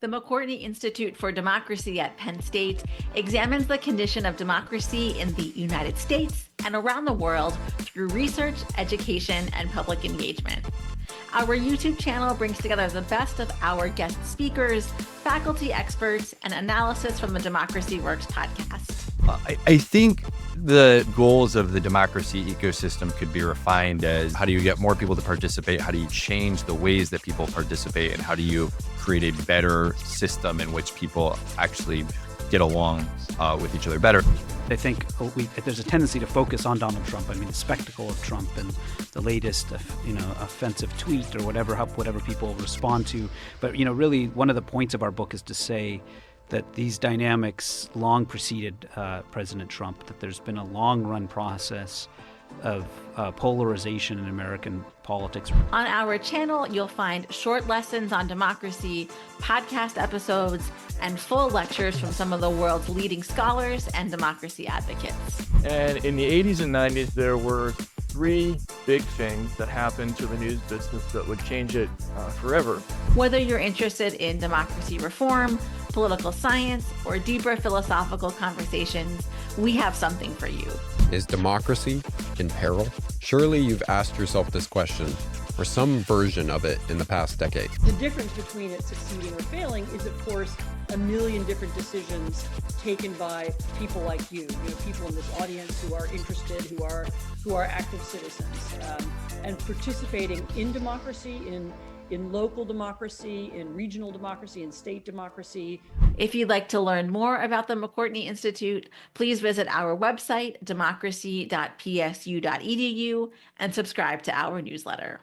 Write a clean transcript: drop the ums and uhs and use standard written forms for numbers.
The McCourtney Institute for Democracy at Penn State examines the condition of democracy in the United States and around the world through research, education, and public engagement. Our YouTube channel brings together the best of our guest speakers, faculty experts, and analysis from the Democracy Works podcast. I think the goals of the democracy ecosystem could be refined as how do you get more people to participate? How do you change the ways that people participate? And how do you create a better system in which people actually get along with each other better? I think there's a tendency to focus on Donald Trump. I mean, the spectacle of Trump and the latest, offensive tweet or whatever people respond to. But, really one of the points of our book is to say that these dynamics long preceded President Trump, that there's been a long-run process of polarization in American politics. On our channel, you'll find short lessons on democracy, podcast episodes, and full lectures from some of the world's leading scholars and democracy advocates. And in the 80s and 90s, there were three big things that happened to the news business that would change it forever. Whether you're interested in democracy reform, political science, or deeper philosophical conversations, we have something for you. Is democracy in peril? Surely you've asked yourself this question, or some version of it, in the past decade. The difference between it succeeding or failing is, of course, a million different decisions taken by people like you, people in this audience who are interested, who are active citizens, and participating in democracy, in local democracy, in regional democracy, in state democracy. If you'd like to learn more about the McCourtney Institute, please visit our website, democracy.psu.edu, and subscribe to our newsletter.